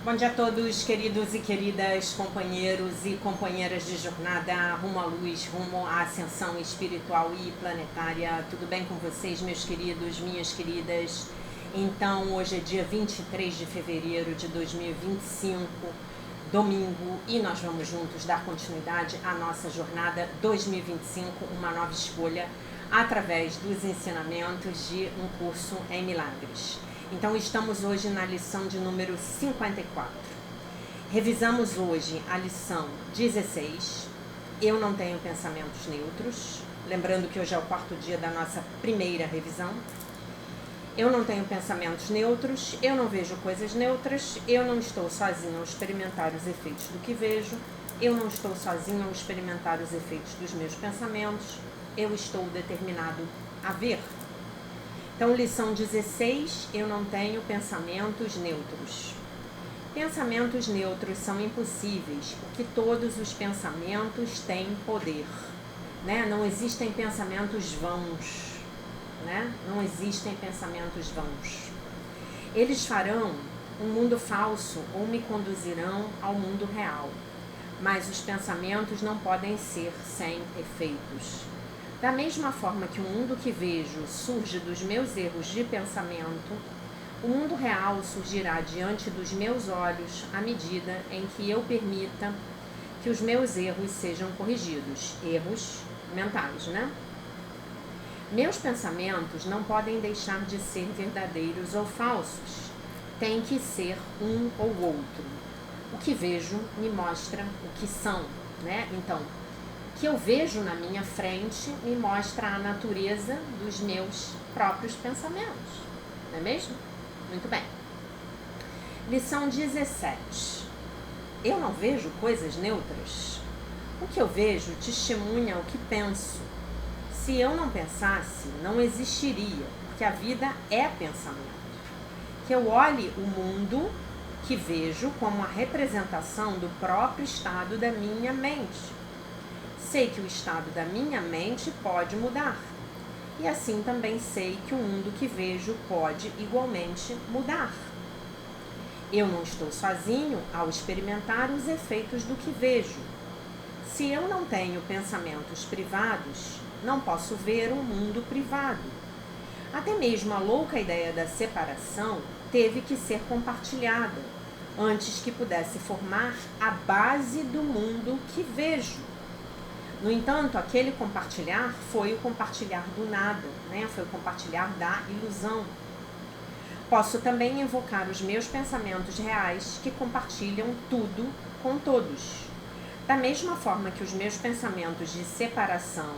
Bom dia a todos, queridos e queridas companheiros e companheiras de jornada rumo à luz, rumo à ascensão espiritual e planetária. Tudo bem com vocês, meus queridos, minhas queridas? Então, hoje é dia 23 de fevereiro de 2025, domingo, e nós vamos juntos dar continuidade à nossa jornada 2025, uma nova escolha, através dos ensinamentos de um curso em milagres. Então, estamos hoje na lição de número 54. Revisamos hoje a lição 16. Eu não tenho pensamentos neutros. Lembrando que hoje é o quarto dia da nossa primeira revisão. Eu não tenho pensamentos neutros, eu não vejo coisas neutras, eu não estou sozinho ao experimentar os efeitos do que vejo, eu não estou sozinho ao experimentar os efeitos dos meus pensamentos, eu estou determinado a ver. Então, lição 16, eu não tenho pensamentos neutros. Pensamentos neutros são impossíveis, porque todos os pensamentos têm poder, né? Não existem pensamentos vãos, né? Não existem pensamentos vãos. Eles farão um mundo falso ou me conduzirão ao mundo real, mas os pensamentos não podem ser sem efeitos. Da mesma forma que o mundo que vejo surge dos meus erros de pensamento, o mundo real surgirá diante dos meus olhos à medida em que eu permita que os meus erros sejam corrigidos. Erros mentais, né? Meus pensamentos não podem deixar de ser verdadeiros ou falsos. Tem que ser um ou outro. O que vejo me mostra o que são, né? Então, o que eu vejo na minha frente me mostra a natureza dos meus próprios pensamentos. Não é mesmo? Muito bem. Lição 17. Eu não vejo coisas neutras. O que eu vejo testemunha o que penso. Se eu não pensasse, não existiria, porque a vida é pensamento. Que eu olhe o mundo que vejo como a representação do próprio estado da minha mente. Sei que o estado da minha mente pode mudar. E assim também sei que o mundo que vejo pode igualmente mudar. Eu não estou sozinho ao experimentar os efeitos do que vejo. Se eu não tenho pensamentos privados, não posso ver um mundo privado. Até mesmo a louca ideia da separação teve que ser compartilhada, antes que pudesse formar a base do mundo que vejo. No entanto, aquele compartilhar foi o compartilhar do nada, né? Foi o compartilhar da ilusão. Posso também evocar os meus pensamentos reais que compartilham tudo com todos. Da mesma forma que os meus pensamentos de separação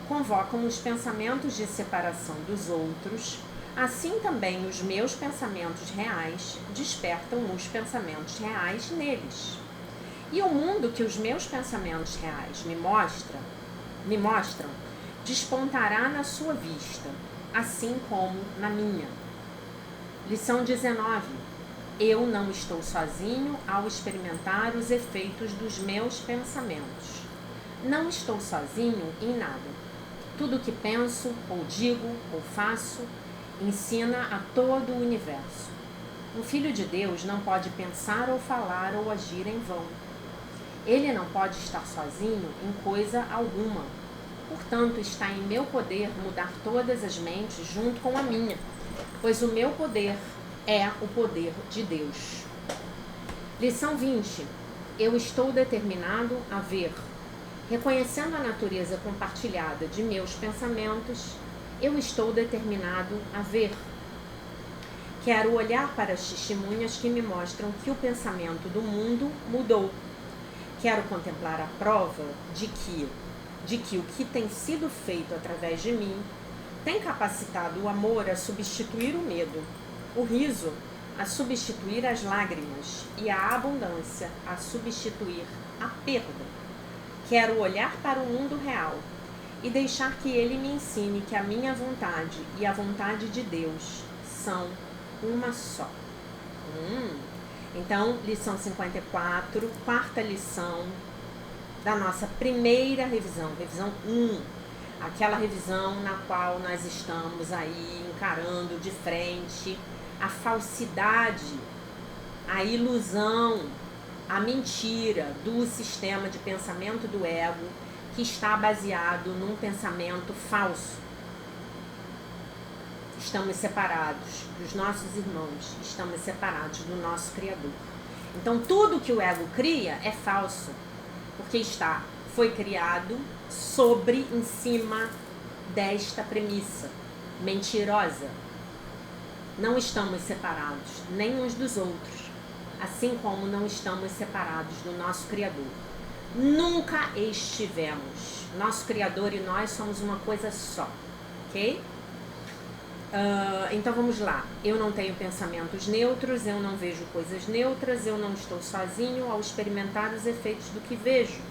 convocam os pensamentos de separação dos outros, assim também os meus pensamentos reais despertam os pensamentos reais neles. E o mundo que os meus pensamentos reais me mostram, despontará na sua vista, assim como na minha. Lição 19. Eu não estou sozinho ao experimentar os efeitos dos meus pensamentos. Não estou sozinho em nada. Tudo que penso, ou digo, ou faço, ensina a todo o universo. Um filho de Deus não pode pensar ou falar ou agir em vão. Ele não pode estar sozinho em coisa alguma. Portanto, está em meu poder mudar todas as mentes junto com a minha, pois o meu poder é o poder de Deus. Lição 20. Eu estou determinado a ver. Reconhecendo a natureza compartilhada de meus pensamentos, eu estou determinado a ver. Quero olhar para as testemunhas que me mostram que o pensamento do mundo mudou. Quero contemplar a prova de que o que tem sido feito através de mim tem capacitado o amor a substituir o medo, o riso a substituir as lágrimas e a abundância a substituir a perda. Quero olhar para o mundo real e deixar que ele me ensine que a minha vontade e a vontade de Deus são uma só. Então, lição 54, quarta lição da nossa primeira revisão, revisão 1. Aquela revisão na qual nós estamos aí encarando de frente a falsidade a ilusão, a mentira do sistema de pensamento do ego que está baseado num pensamento falso. Estamos separados dos nossos irmãos, estamos separados do nosso Criador. Então tudo que o ego cria é falso, porque foi criado em cima desta premissa mentirosa. Não estamos separados nem uns dos outros, assim como não estamos separados do nosso Criador. Nunca estivemos. Nosso Criador e nós somos uma coisa só, ok? Então vamos lá. Eu não tenho pensamentos neutros, eu não vejo coisas neutras, eu não estou sozinho ao experimentar os efeitos do que vejo.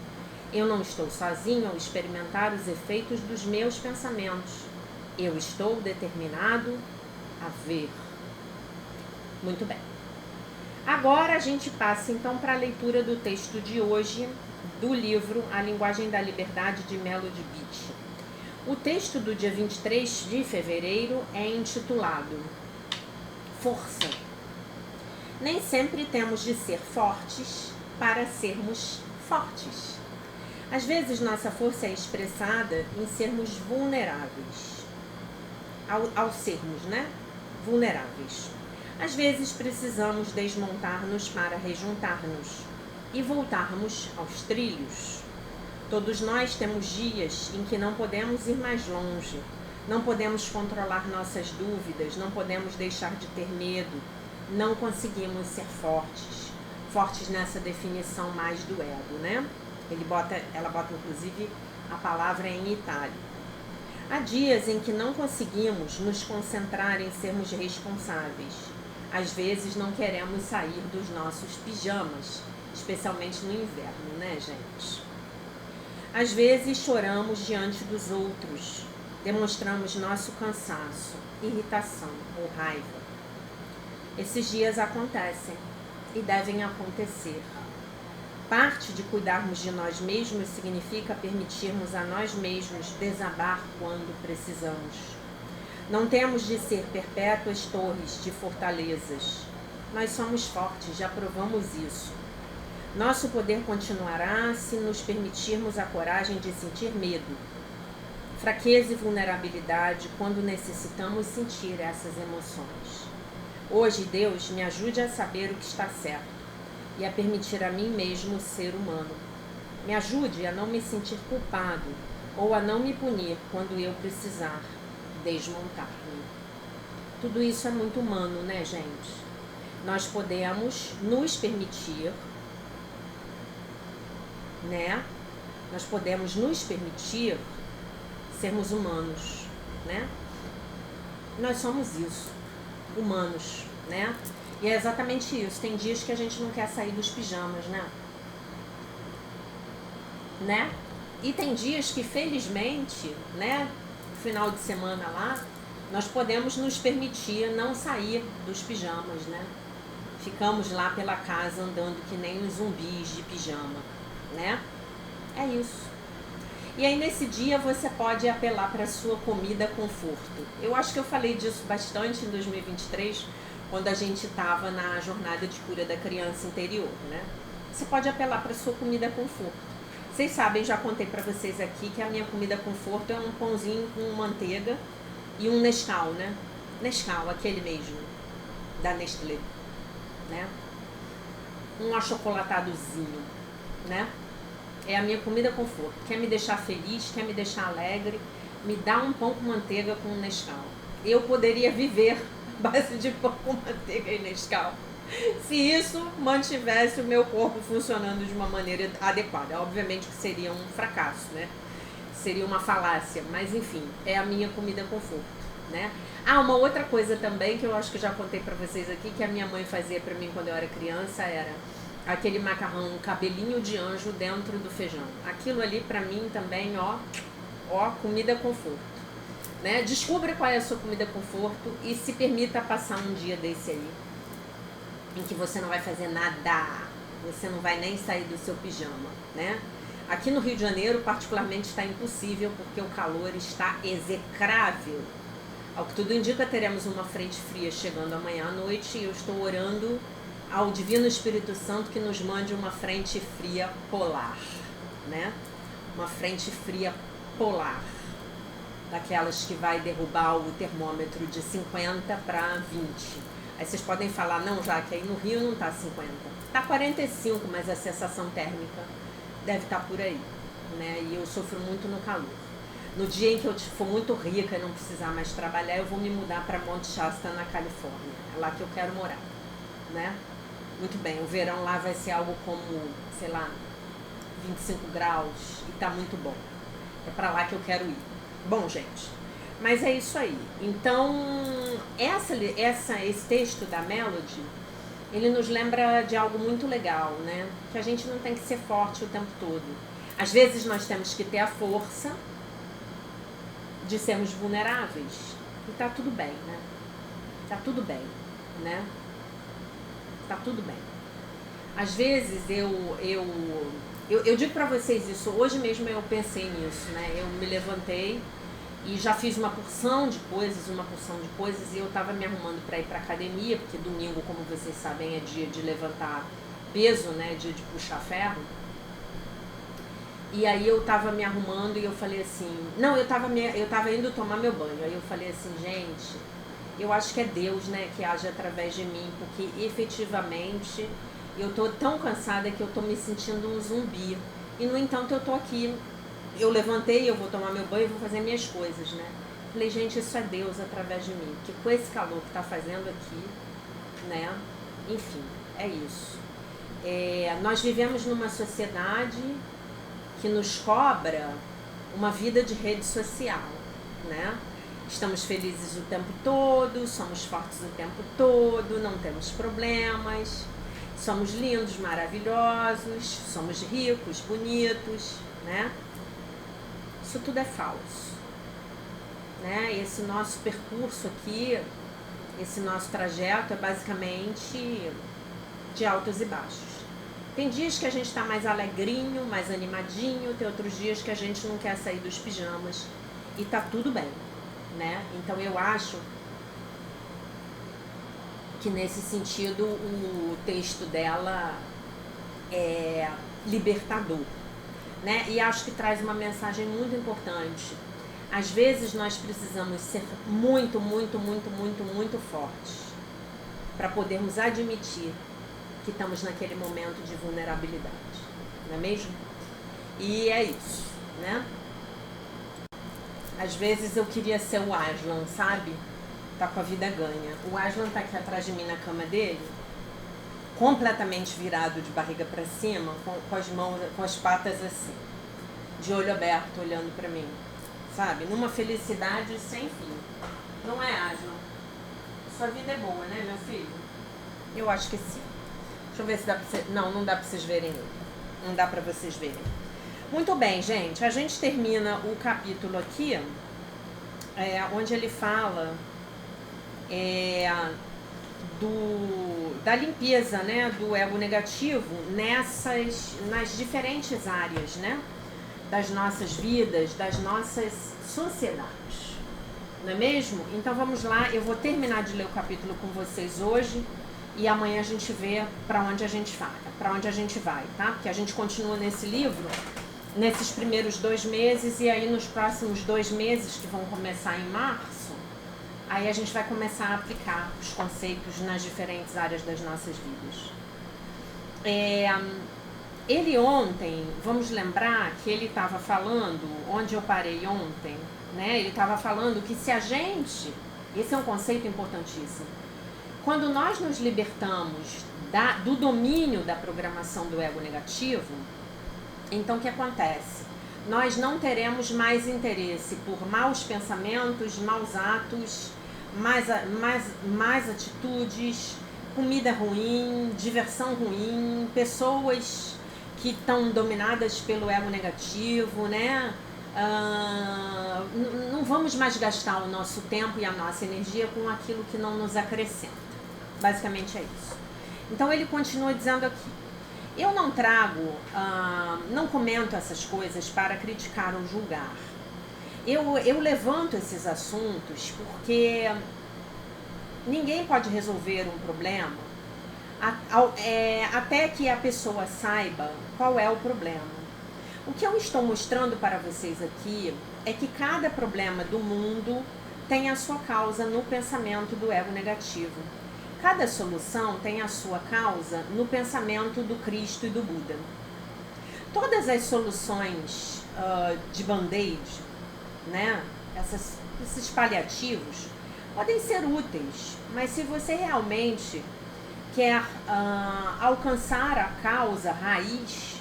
Eu não estou sozinho ao experimentar os efeitos dos meus pensamentos. Eu estou determinado a ver. Muito bem. Agora a gente passa então para a leitura do texto de hoje, do livro A Linguagem da Liberdade, de Melody Beattie. O texto do dia 23 de fevereiro é intitulado Força. Nem sempre temos de ser fortes para sermos fortes. Às vezes nossa força é expressada em sermos vulneráveis, ao sermos, vulneráveis. Às vezes precisamos desmontar-nos para rejuntar-nos e voltarmos aos trilhos. Todos nós temos dias em que não podemos ir mais longe, não podemos controlar nossas dúvidas, não podemos deixar de ter medo, não conseguimos ser fortes. Fortes nessa definição mais do ego, Ela bota inclusive a palavra em itálico. Há dias em que não conseguimos nos concentrar em sermos responsáveis. Às vezes não queremos sair dos nossos pijamas, especialmente no inverno, gente? Às vezes choramos diante dos outros, demonstramos nosso cansaço, irritação ou raiva. Esses dias acontecem e devem acontecer. Parte de cuidarmos de nós mesmos significa permitirmos a nós mesmos desabar quando precisamos. Não temos de ser perpétuas torres de fortalezas. Nós somos fortes, já provamos isso. Nosso poder continuará se nos permitirmos a coragem de sentir medo, fraqueza e vulnerabilidade quando necessitamos sentir essas emoções. Hoje, Deus, me ajude a saber o que está certo e a permitir a mim mesmo ser humano. Me ajude a não me sentir culpado ou a não me punir quando eu precisar desmontar-me. Tudo isso é muito humano, gente? Nós podemos nos permitir, Nós podemos nos permitir sermos humanos, Nós somos isso, humanos, E é exatamente isso. Tem dias que a gente não quer sair dos pijamas, E tem dias que, felizmente, final de semana lá, nós podemos nos permitir não sair dos pijamas, Ficamos lá pela casa andando que nem uns zumbis de pijama, É isso. E aí nesse dia você pode apelar para a sua comida conforto. Eu acho que eu falei disso bastante em 2023, quando a gente estava na jornada de cura da criança interior, Você pode apelar para a sua comida conforto. Vocês sabem, já contei para vocês aqui que a minha comida conforto é um pãozinho com manteiga e um Nescau, Nescau, aquele mesmo, da Nestlé, Um achocolatadozinho, É a minha comida conforto. Quer me deixar feliz, quer me deixar alegre, me dá um pão com manteiga com Nescau. Eu poderia viver à base de pão com manteiga e Nescau, se isso mantivesse o meu corpo funcionando de uma maneira adequada. Obviamente que seria um fracasso, Seria uma falácia, mas enfim, é a minha comida conforto, uma outra coisa também que eu acho que já contei pra vocês aqui, que a minha mãe fazia pra mim quando eu era criança, era aquele macarrão cabelinho de anjo dentro do feijão. Aquilo ali pra mim também, comida conforto, Descubra qual é a sua comida conforto e se permita passar um dia desse aí, em que você não vai fazer nada, você não vai nem sair do seu pijama, Aqui no Rio de Janeiro, particularmente, está impossível, porque o calor está execrável. Ao que tudo indica, teremos uma frente fria chegando amanhã à noite e eu estou orando ao Divino Espírito Santo que nos mande uma frente fria polar, né? Uma frente fria polar, daquelas que vai derrubar o termômetro de 50 para 20. Aí vocês podem falar, não, já que aí no Rio não tá 50, tá 45, mas a sensação térmica deve estar por aí, né? E eu sofro muito no calor. No dia em que eu for muito rica e não precisar mais trabalhar, eu vou me mudar para Monte Shasta, na Califórnia. É lá que eu quero morar, né? Muito bem, o verão lá vai ser algo como, sei lá, 25 graus e tá muito bom. É para lá que eu quero ir. Bom, gente, mas é isso aí. Então, esse texto da Melody, ele nos lembra de algo muito legal, né? Que a gente não tem que ser forte o tempo todo. Às vezes nós temos que ter a força de sermos vulneráveis. E tá tudo bem, né? Tá tudo bem, né? Tá tudo bem. Às vezes eu digo pra vocês isso, hoje mesmo eu pensei nisso, né? Eu me levantei e já fiz uma porção de coisas, e eu tava me arrumando pra ir pra academia, porque domingo, como vocês sabem, é dia de levantar peso, né? Dia de puxar ferro. E aí eu tava me arrumando e eu falei assim, não, eu tava indo tomar meu banho, aí eu falei assim, gente, eu acho que é Deus, né, que age através de mim, porque efetivamente eu tô tão cansada que eu tô me sentindo um zumbi. E no entanto eu tô aqui, eu levantei, eu vou tomar meu banho e vou fazer minhas coisas, né. Falei, gente, isso é Deus através de mim, porque com esse calor que tá fazendo aqui, né, enfim, é isso. Nós vivemos numa sociedade que nos cobra uma vida de rede social, né? Estamos felizes o tempo todo, somos fortes o tempo todo, não temos problemas, somos lindos, maravilhosos, somos ricos, bonitos, né? Isso tudo é falso, né? Esse nosso percurso aqui, esse nosso trajeto é basicamente de altos e baixos. Tem dias que a gente está mais alegrinho, mais animadinho, tem outros dias que a gente não quer sair dos pijamas e tá tudo bem, né? Então eu acho que nesse sentido o texto dela é libertador, né? E acho que traz uma mensagem muito importante. Às vezes nós precisamos ser muito, muito, muito, muito, muito fortes para podermos admitir que estamos naquele momento de vulnerabilidade, não é mesmo? E é isso, né? Às vezes eu queria ser o Aslan, sabe? Tá com a vida ganha. O Aslan tá aqui atrás de mim na cama dele, completamente virado de barriga para cima, com as mãos, com as patas assim, de olho aberto, olhando para mim, sabe? Numa felicidade sem fim. Não é, Aslan? Sua vida é boa, né, meu filho? Eu acho que sim. Deixa eu ver se dá pra vocês... Não dá pra vocês verem. Não dá pra vocês verem. Muito bem, gente. A gente termina o capítulo aqui, onde ele fala da limpeza, né, do ego negativo nas diferentes áreas, né, das nossas vidas, das nossas sociedades. Não é mesmo? Então vamos lá. Eu vou terminar de ler o capítulo com vocês hoje. E amanhã a gente vê para onde a gente vai, tá? Porque a gente continua nesse livro, nesses primeiros 2 meses, e aí nos próximos 2 meses, que vão começar em março, aí a gente vai começar a aplicar os conceitos nas diferentes áreas das nossas vidas. Ele ontem, vamos lembrar que ele estava falando, onde eu parei ontem, né? Ele estava falando que se a gente, esse é um conceito importantíssimo, quando nós nos libertamos do domínio da programação do ego negativo, então o que acontece? Nós não teremos mais interesse por maus pensamentos, maus atos, mais atitudes, comida ruim, diversão ruim, pessoas que estão dominadas pelo ego negativo, né? Não vamos mais gastar o nosso tempo e a nossa energia com aquilo que não nos acrescenta. Basicamente é isso. Então ele continua dizendo aqui: eu não trago, não comento essas coisas para criticar ou julgar. Eu levanto esses assuntos porque ninguém pode resolver um problema até que a pessoa saiba qual é o problema. O que eu estou mostrando para vocês aqui é que cada problema do mundo tem a sua causa no pensamento do ego negativo. Cada solução tem a sua causa no pensamento do Cristo e do Buda. Todas as soluções de band-aid, né, esses paliativos, podem ser úteis, mas se você realmente quer alcançar a causa raiz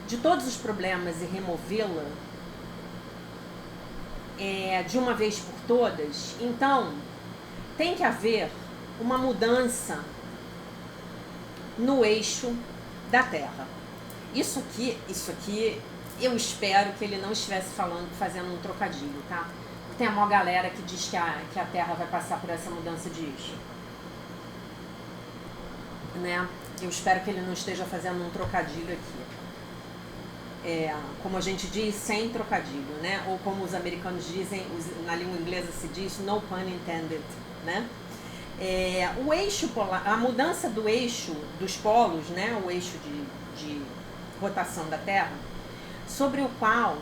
de todos os problemas e removê-la de uma vez por todas, então tem que haver uma mudança no eixo da Terra. Isso aqui, eu espero que ele não estivesse fazendo um trocadilho, tá? Tem a maior galera que diz que a Terra vai passar por essa mudança de eixo, né? Eu espero que ele não esteja fazendo um trocadilho aqui. Como a gente diz, sem trocadilho, né? Ou como os americanos dizem, na língua inglesa se diz no pun intended, né? O eixo polar, a mudança do eixo dos polos, né? O eixo de rotação da Terra, sobre o qual...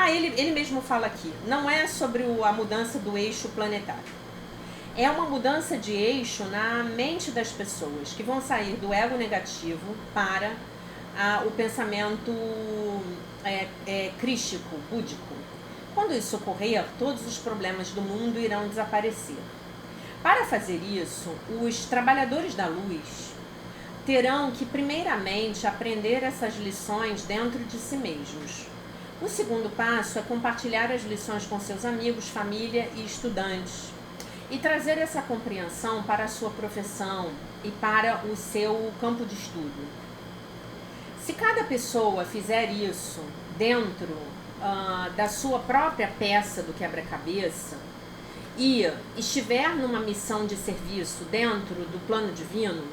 ele mesmo fala aqui, não é sobre a mudança do eixo planetário. É uma mudança de eixo na mente das pessoas, que vão sair do ego negativo para o pensamento crístico, búdico. Quando isso ocorrer, todos os problemas do mundo irão desaparecer. Para fazer isso, os trabalhadores da luz terão que primeiramente aprender essas lições dentro de si mesmos. O segundo passo é compartilhar as lições com seus amigos, família e estudantes e trazer essa compreensão para a sua profissão e para o seu campo de estudo. Se cada pessoa fizer isso dentro da sua própria peça do quebra-cabeça e estiver numa missão de serviço dentro do plano divino,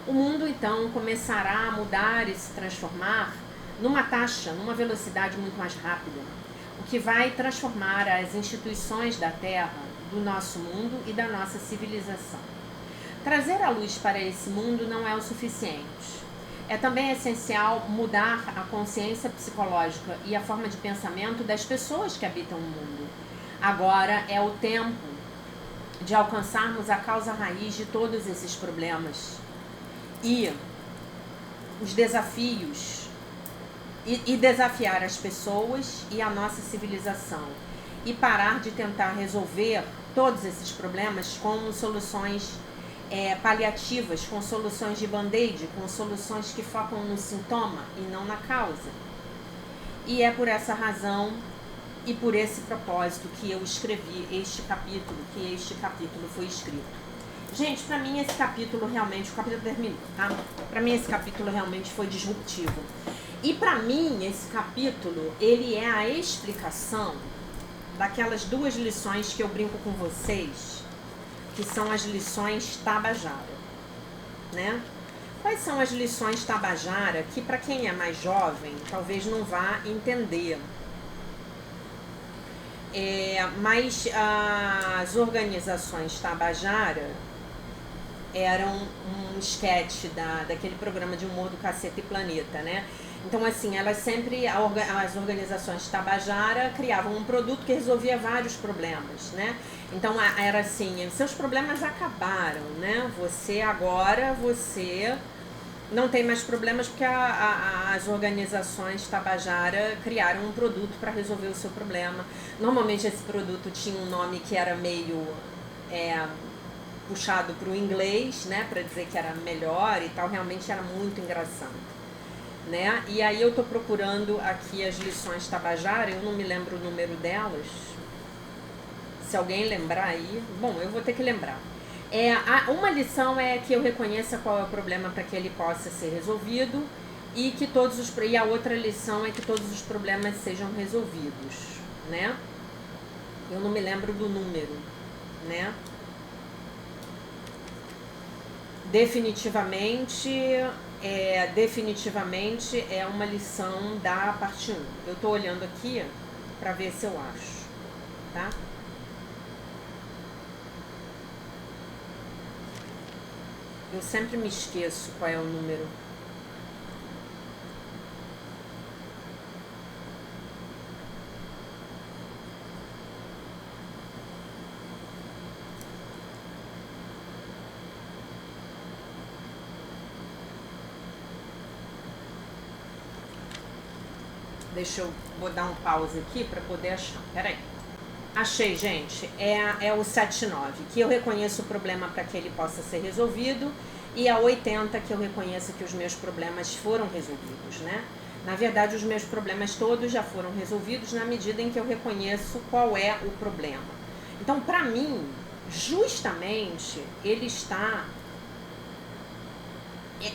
o mundo então começará a mudar e se transformar numa velocidade muito mais rápida, o que vai transformar as instituições da Terra, do nosso mundo e da nossa civilização. Trazer a luz para esse mundo não é o suficiente. É também essencial mudar a consciência psicológica e a forma de pensamento das pessoas que habitam o mundo. Agora é o tempo de alcançarmos a causa raiz de todos esses problemas e os desafios e desafiar as pessoas e a nossa civilização e parar de tentar resolver todos esses problemas com soluções paliativas, com soluções de band-aid, com soluções que focam no sintoma e não na causa. E é por essa razão e por esse propósito que eu escrevi este capítulo, que este capítulo foi escrito. Gente, para mim esse capítulo realmente, o capítulo terminou, tá? Para mim esse capítulo realmente foi disruptivo. E para mim esse capítulo, ele é a explicação daquelas duas lições que eu brinco com vocês, que são as lições Tabajara, né? Quais são as lições Tabajara que para quem é mais jovem talvez não vá entender? Mas as organizações Tabajara eram um esquete daquele programa de humor do Cacete e Planeta, né? Então, assim, elas sempre, as organizações Tabajara criavam um produto que resolvia vários problemas, né? Então, era assim, seus problemas acabaram, né? Você não tem mais problemas porque as organizações Tabajara criaram um produto para resolver o seu problema. Normalmente esse produto tinha um nome que era meio puxado para o inglês, né? Para dizer que era melhor e tal, realmente era muito engraçado. Né? E aí eu tô procurando aqui as lições Tabajara, eu não me lembro o número delas. Se alguém lembrar aí, bom, eu vou ter que lembrar. Uma lição é que eu reconheça qual é o problema para que ele possa ser resolvido e a outra lição é que todos os problemas sejam resolvidos, né? Eu não me lembro do número, né? Definitivamente é uma lição da parte 1. Eu tô olhando aqui para ver se eu acho, tá? Eu sempre me esqueço qual é o número. Vou dar um pause aqui para poder achar. Peraí. Achei, gente. É o 79, que eu reconheço o problema para que ele possa ser resolvido, e a 80, que eu reconheço que os meus problemas foram resolvidos, né? Na verdade, os meus problemas todos já foram resolvidos na medida em que eu reconheço qual é o problema. Então, para mim, justamente, ele está...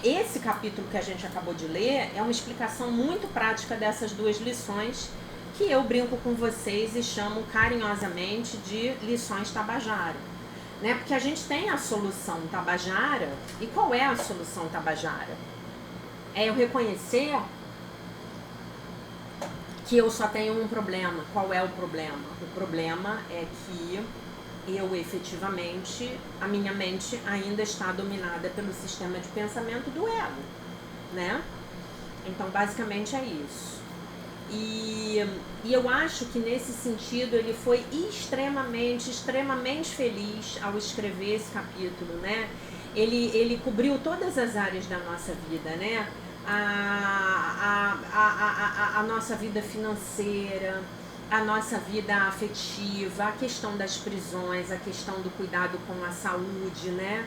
Esse capítulo que a gente acabou de ler é uma explicação muito prática dessas duas lições, que eu brinco com vocês e chamo carinhosamente de lições Tabajara, né? Porque a gente tem a solução Tabajara. E qual é a solução Tabajara? É eu reconhecer que eu só tenho um problema. Qual é o problema? O problema é que eu efetivamente, a minha mente ainda está dominada pelo sistema de pensamento do ego, né? Então, basicamente é isso. E eu acho que nesse sentido ele foi extremamente feliz ao escrever esse capítulo, né? Ele cobriu todas as áreas da nossa vida, né? A nossa vida financeira, a nossa vida afetiva, a questão das prisões, a questão do cuidado com a saúde, né?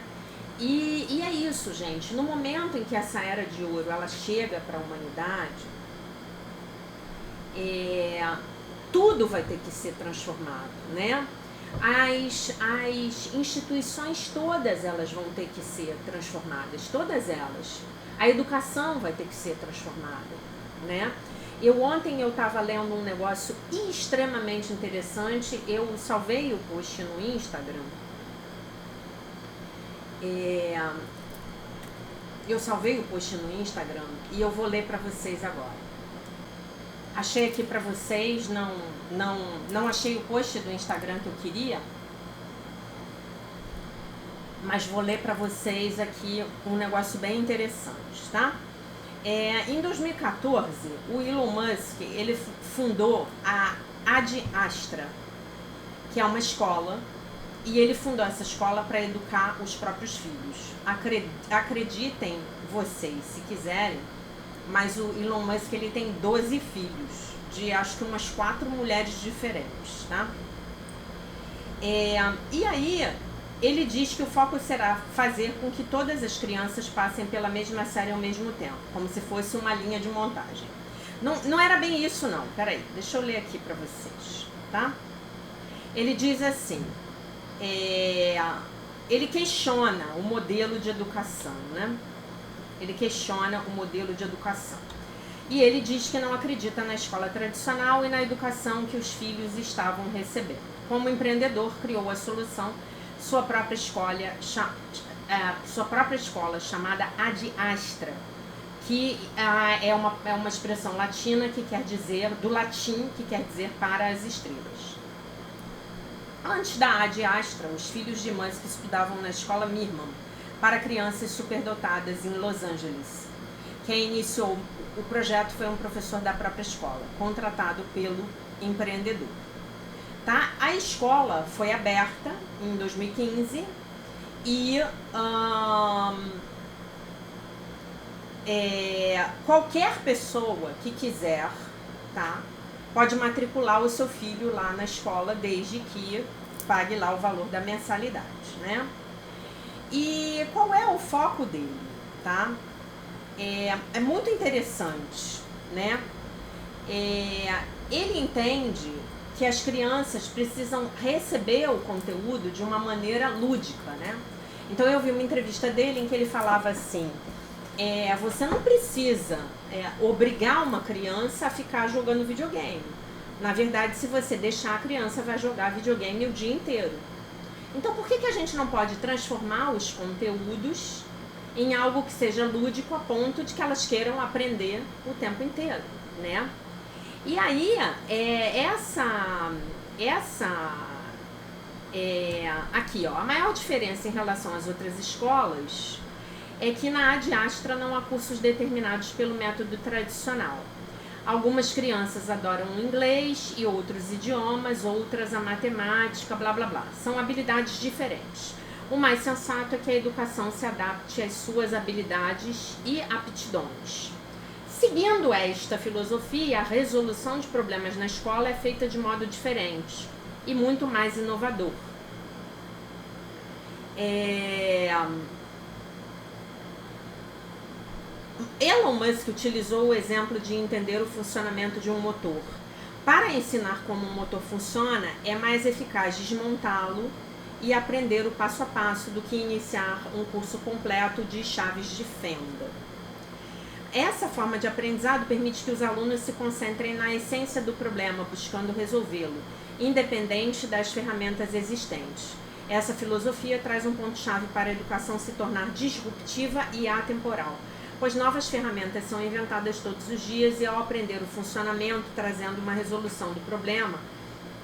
E é isso, gente. No momento em que essa era de ouro ela chega para a humanidade, tudo vai ter que ser transformado, né? As instituições todas elas vão ter que ser transformadas, todas elas. A educação vai ter que ser transformada, né? Ontem eu estava lendo um negócio extremamente interessante. Eu salvei o post no Instagram. Eu salvei o post no Instagram e eu vou ler para vocês agora. Achei aqui para vocês, não achei o post do Instagram que eu queria, mas vou ler para vocês aqui um negócio bem interessante, tá? Em 2014, o Elon Musk, ele fundou a Ad Astra, que é uma escola, e ele fundou essa escola para educar os próprios filhos. Acreditem vocês, se quiserem, mas o Elon Musk, ele tem 12 filhos, de acho que umas 4 mulheres diferentes, tá? E aí, ele diz que o foco será fazer com que todas as crianças passem pela mesma série ao mesmo tempo, como se fosse uma linha de montagem. Não era bem isso, não. Peraí, deixa eu ler aqui para vocês, tá? Ele diz assim, ele questiona o modelo de educação, né? Ele questiona o modelo de educação. E ele diz que não acredita na escola tradicional e na educação que os filhos estavam recebendo. Como empreendedor, criou a solução, sua própria escola chamada Ad Astra, que é uma expressão latina que quer dizer, do latim, que quer dizer para as estrelas. Antes da Ad Astra, os filhos de Musk estudavam na escola Mirman, para crianças superdotadas em Los Angeles. Quem iniciou o projeto foi um professor da própria escola, contratado pelo empreendedor. Tá? A escola foi aberta em 2015 e qualquer pessoa que quiser, tá, pode matricular o seu filho lá na escola, desde que pague lá o valor da mensalidade, né? E qual é o foco dele, tá? É muito interessante, né? Ele entende que as crianças precisam receber o conteúdo de uma maneira lúdica, né? Então eu vi uma entrevista dele em que ele falava assim, você não precisa obrigar uma criança a ficar jogando videogame. Na verdade, se você deixar, a criança vai jogar videogame o dia inteiro. Então, por que a gente não pode transformar os conteúdos em algo que seja lúdico a ponto de que elas queiram aprender o tempo inteiro, né? E aí, aqui, ó, a maior diferença em relação às outras escolas é que na Ad Astra não há cursos determinados pelo método tradicional. Algumas crianças adoram o inglês e outros idiomas, outras a matemática, blá blá blá. São habilidades diferentes. O mais sensato é que a educação se adapte às suas habilidades e aptidões. Seguindo esta filosofia, a resolução de problemas na escola é feita de modo diferente e muito mais inovador. Elon Musk utilizou o exemplo de entender o funcionamento de um motor. Para ensinar como um motor funciona, é mais eficaz desmontá-lo e aprender o passo a passo do que iniciar um curso completo de chaves de fenda. Essa forma de aprendizado permite que os alunos se concentrem na essência do problema, buscando resolvê-lo, independente das ferramentas existentes. Essa filosofia traz um ponto-chave para a educação se tornar disruptiva e atemporal, pois novas ferramentas são inventadas todos os dias e, ao aprender o funcionamento, trazendo uma resolução do problema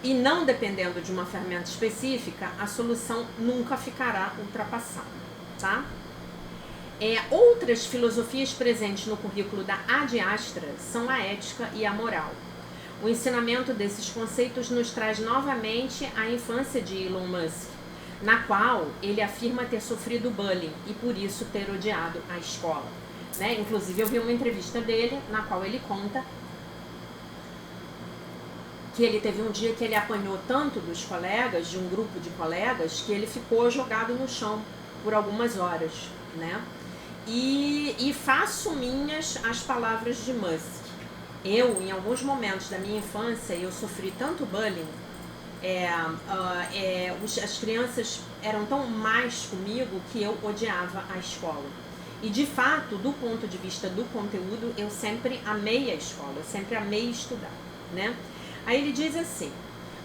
e não dependendo de uma ferramenta específica, a solução nunca ficará ultrapassada, tá? Outras filosofias presentes no currículo da Ad Astra são a ética e a moral. O ensinamento desses conceitos nos traz novamente a infância de Elon Musk, na qual ele afirma ter sofrido bullying e por isso ter odiado a escola. Né? Inclusive eu vi uma entrevista dele na qual ele conta que ele teve um dia que ele apanhou tanto dos colegas, de um grupo de colegas, que ele ficou jogado no chão por algumas horas, né? E faço minhas as palavras de Musk. Eu, em alguns momentos da minha infância, eu sofri tanto bullying, as crianças eram tão mais comigo que eu odiava a escola. E de fato, do ponto de vista do conteúdo, eu sempre amei a escola, eu sempre amei estudar, né? Aí ele diz assim: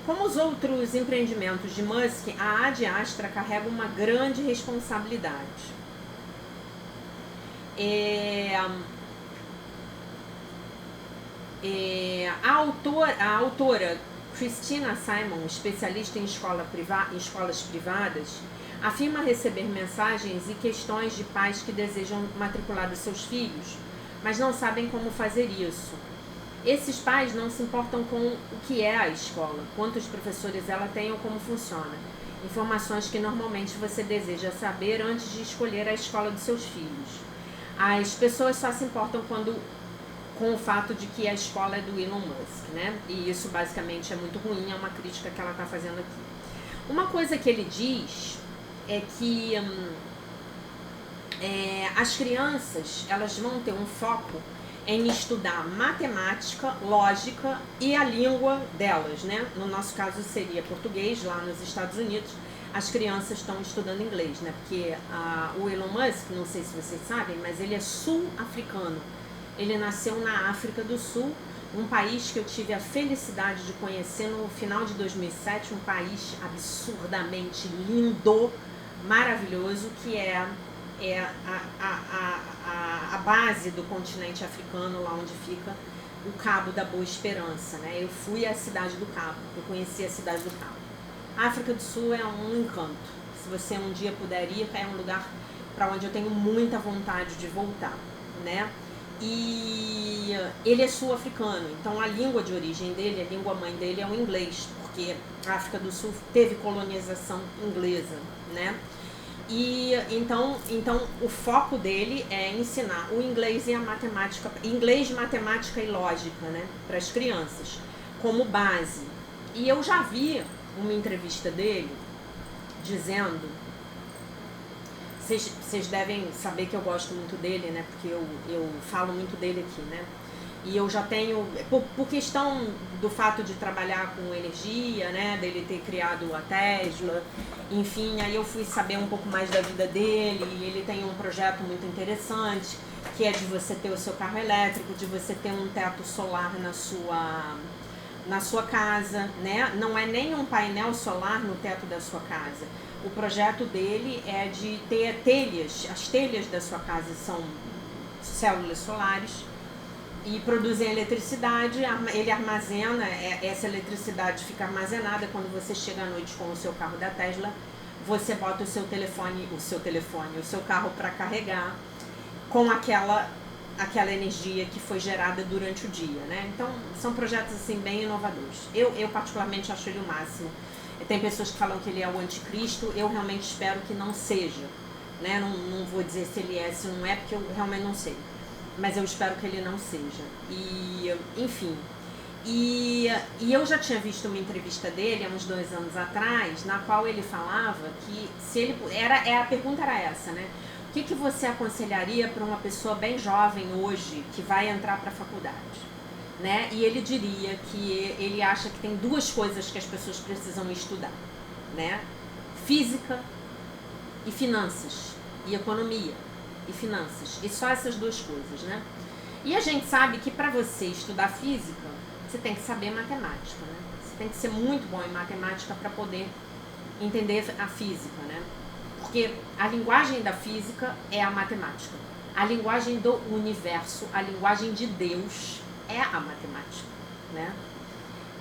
como os outros empreendimentos de Musk, a Ad Astra carrega uma grande responsabilidade. A autora Christina Simon, especialista em escolas privadas, afirma receber mensagens e questões de pais que desejam matricular os seus filhos, mas não sabem como fazer isso. Esses pais não se importam com o que é a escola, quantos professores ela tem ou como funciona. Informações que normalmente você deseja saber antes de escolher a escola dos seus filhos. As pessoas só se importam com o fato de que a escola é do Elon Musk, né? E isso basicamente é muito ruim, é uma crítica que ela está fazendo aqui. Uma coisa que ele diz é que as crianças, elas vão ter um foco em estudar matemática, lógica e a língua delas, né? No nosso caso seria português. Lá nos Estados Unidos as crianças estão estudando inglês, né? Porque o Elon Musk, não sei se vocês sabem, mas ele é sul-africano. Ele nasceu na África do Sul, um país que eu tive a felicidade de conhecer no final de 2007, um país absurdamente lindo, maravilhoso, que é a base do continente africano, lá onde fica o Cabo da Boa Esperança, né? Eu fui à cidade do Cabo, eu conheci a cidade do Cabo. A África do Sul é um encanto. Se você um dia puder ir, é um lugar para onde eu tenho muita vontade de voltar, né? E ele é sul-africano, então a língua de origem dele, a língua mãe dele é o inglês, porque a África do Sul teve colonização inglesa, né? E então o foco dele é ensinar o inglês e a matemática, inglês, matemática e lógica, né, para as crianças, como base. E eu já vi uma entrevista dele dizendo, vocês devem saber que eu gosto muito dele, né, porque eu falo muito dele aqui, né, e eu já tenho, por questão do fato de trabalhar com energia, né, dele ter criado a Tesla, enfim, aí eu fui saber um pouco mais da vida dele, e ele tem um projeto muito interessante, que é de você ter o seu carro elétrico, de você ter um teto solar na sua casa, né, não é nem um painel solar no teto da sua casa. O projeto dele é de ter telhas, as telhas da sua casa são células solares, e produzem eletricidade, ele armazena, essa eletricidade fica armazenada quando você chega à noite com o seu carro da Tesla, você bota o seu carro para carregar com aquela energia que foi gerada durante o dia, né? Então, são projetos assim bem inovadores. Eu particularmente acho ele o máximo. Tem pessoas que falam que ele é o anticristo, eu realmente espero que não seja, né? Não vou dizer se ele é, se não é, porque eu realmente não sei. Mas eu espero que ele não seja. E, enfim. E eu já tinha visto uma entrevista dele há uns 2 anos atrás, na qual ele falava que se ele a pergunta era essa, né? O que você aconselharia para uma pessoa bem jovem hoje que vai entrar para a faculdade, né? E ele diria que ele acha que tem 2 coisas que as pessoas precisam estudar, né? Física e finanças, e economia e finanças, e só essas 2 coisas, né? E a gente sabe que para você estudar física, você tem que saber matemática, né? Você tem que ser muito bom em matemática para poder entender a física, né? Porque a linguagem da física é a matemática. A linguagem do universo, a linguagem de Deus é a matemática, né?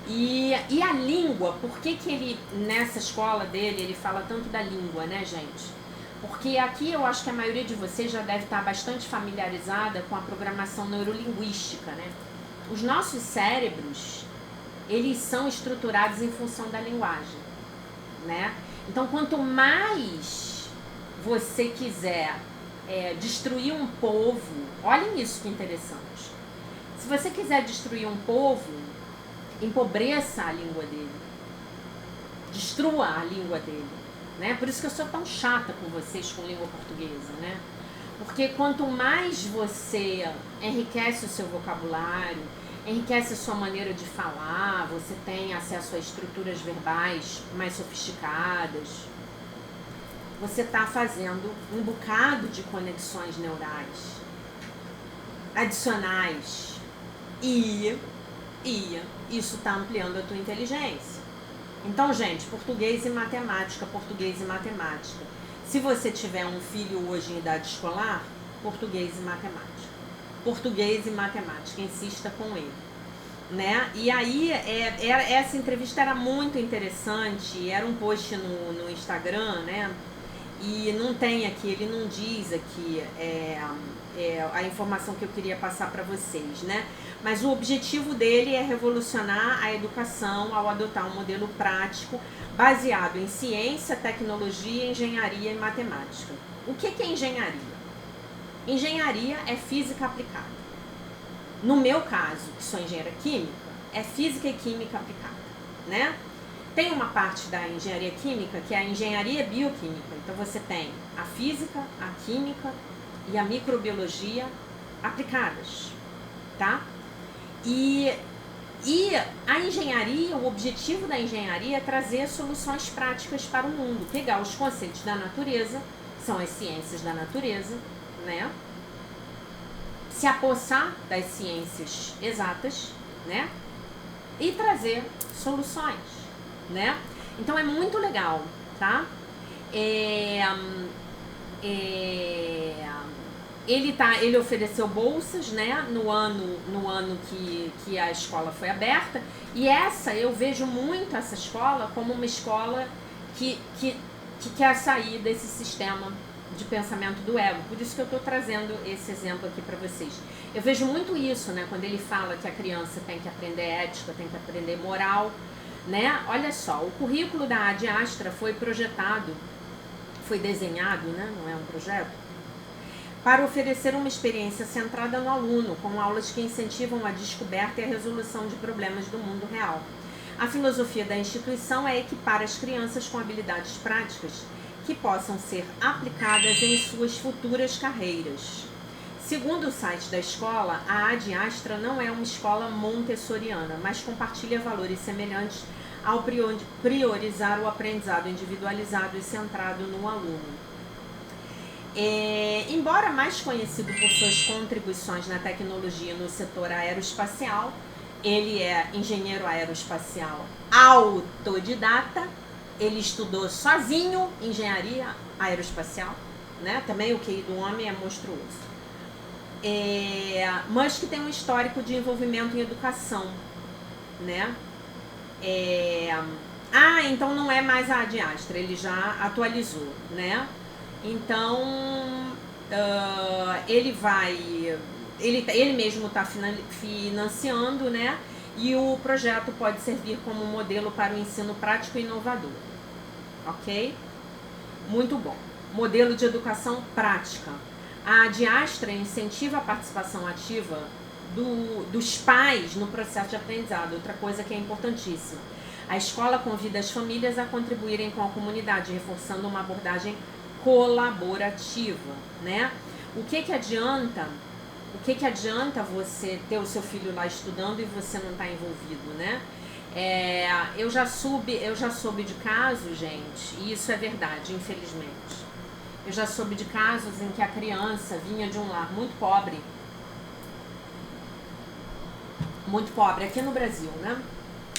E a língua, por que ele, nessa escola dele, ele fala tanto da língua, né, gente? Porque aqui eu acho que a maioria de vocês já deve estar bastante familiarizada com a programação neurolinguística, né? Os nossos cérebros, eles são estruturados em função da linguagem, né? Então, quanto mais você quiser destruir um povo, olhem isso que interessante. Se você quiser destruir um povo, empobreça a língua dele, destrua a língua dele, né? Por isso que eu sou tão chata com vocês com língua portuguesa, né? Porque quanto mais você enriquece o seu vocabulário, enriquece a sua maneira de falar, você tem acesso a estruturas verbais mais sofisticadas, você está fazendo um bocado de conexões neurais adicionais e isso está ampliando a tua inteligência. Então, gente, português e matemática, português e matemática. Se você tiver um filho hoje em idade escolar, português e matemática. Português e matemática, insista com ele, né? E aí, essa entrevista era muito interessante, era um post no Instagram, né? E não tem aqui, ele não diz aqui a informação que eu queria passar para vocês, né? Mas o objetivo dele é revolucionar a educação ao adotar um modelo prático baseado em ciência, tecnologia, engenharia e matemática. O que é engenharia? Engenharia é física aplicada. No meu caso, que sou engenheira química, é física e química aplicada, né? Tem uma parte da engenharia química que é a engenharia bioquímica. Então você tem a física, a química e a microbiologia aplicadas, tá? E a engenharia, o objetivo da engenharia é trazer soluções práticas para o mundo, pegar os conceitos da natureza, são as ciências da natureza, né? Se apossar das ciências exatas, né? E trazer soluções, né? Então é muito legal, tá? Ele ofereceu bolsas, né, no ano que a escola foi aberta, e eu vejo muito essa escola como uma escola que quer sair desse sistema de pensamento do ego. Por isso que eu estou trazendo esse exemplo aqui para vocês. Eu vejo muito isso, né, quando ele fala que a criança tem que aprender ética, tem que aprender moral, né? Olha só, o currículo da Ad Astra foi desenhado, né, não é um projeto, para oferecer uma experiência centrada no aluno, com aulas que incentivam a descoberta e a resolução de problemas do mundo real. A filosofia da instituição é equipar as crianças com habilidades práticas que possam ser aplicadas em suas futuras carreiras. Segundo o site da escola, a Ad Astra não é uma escola montessoriana, mas compartilha valores semelhantes ao priorizar o aprendizado individualizado e centrado no aluno. Embora mais conhecido por suas contribuições na tecnologia no setor aeroespacial, ele é engenheiro aeroespacial autodidata, ele estudou sozinho engenharia aeroespacial, né? Também o QI do homem é monstruoso. Musk tem um histórico de envolvimento em educação, né? Ah, então não é mais a Ad Astra, ele já atualizou, né? Então, ele mesmo está financiando, né? E o projeto pode servir como modelo para o ensino prático e inovador, ok? Muito bom. Modelo de educação prática. A Ad Astra incentiva a participação ativa dos pais no processo de aprendizado, outra coisa que é importantíssima. A escola convida as famílias a contribuírem com a comunidade, reforçando uma abordagem colaborativa, né? O que adianta você ter o seu filho lá estudando e você não estar envolvido, né? Eu já soube de casos, gente, e isso é verdade, infelizmente. Eu já soube de casos em que a criança vinha de um lar muito pobre aqui no Brasil, né?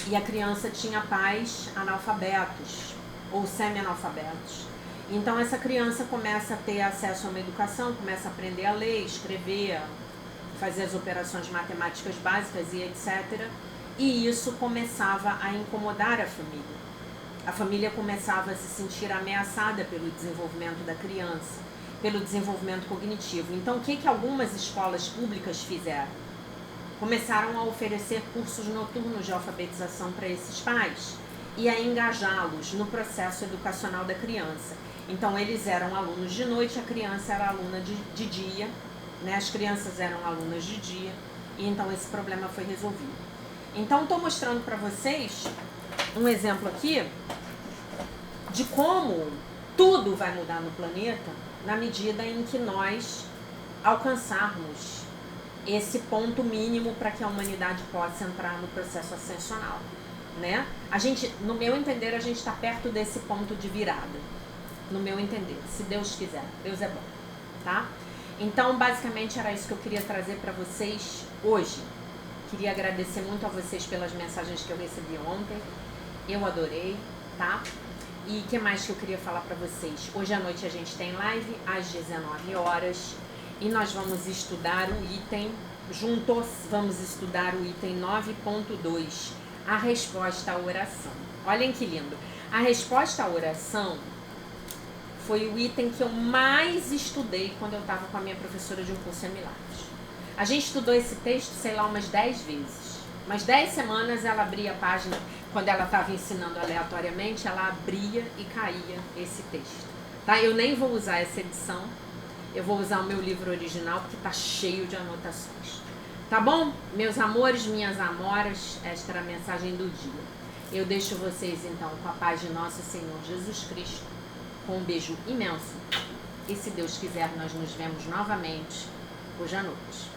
E a criança tinha pais analfabetos ou semi-analfabetos. Então essa criança começa a ter acesso a uma educação, começa a aprender a ler, escrever, fazer as operações matemáticas básicas e etc. E isso começava a incomodar a família. A família começava a se sentir ameaçada pelo desenvolvimento da criança, pelo desenvolvimento cognitivo. Então o que algumas escolas públicas fizeram? Começaram a oferecer cursos noturnos de alfabetização para esses pais e a engajá-los no processo educacional da criança. Então eles eram alunos de noite, a criança era aluna de dia, né? As crianças eram alunas de dia, e então esse problema foi resolvido. Então estou mostrando para vocês um exemplo aqui de como tudo vai mudar no planeta na medida em que nós alcançarmos esse ponto mínimo para que a humanidade possa entrar no processo ascensional, né? No meu entender, a gente está perto desse ponto de virada, no meu entender, se Deus quiser. Deus é bom, tá? Então, basicamente, era isso que eu queria trazer para vocês hoje. Queria agradecer muito a vocês pelas mensagens que eu recebi ontem. Eu adorei, tá? E o que mais que eu queria falar para vocês? Hoje à noite a gente tem live às 19 horas e nós vamos estudar o item, vamos estudar o item 9.2, a resposta à oração. Olhem que lindo. A resposta à oração foi o item que eu mais estudei quando eu estava com a minha professora de um curso em Milagres. A gente estudou esse texto, sei lá, umas 10 vezes. Umas 10 semanas ela abria a página, quando ela estava ensinando aleatoriamente, ela abria e caía esse texto. Tá? Eu nem vou usar essa edição, eu vou usar o meu livro original, porque está cheio de anotações. Tá bom? Meus amores, minhas amoras, esta era a mensagem do dia. Eu deixo vocês, então, com a paz de nosso Senhor Jesus Cristo, com um beijo imenso. E se Deus quiser, nós nos vemos novamente hoje à noite.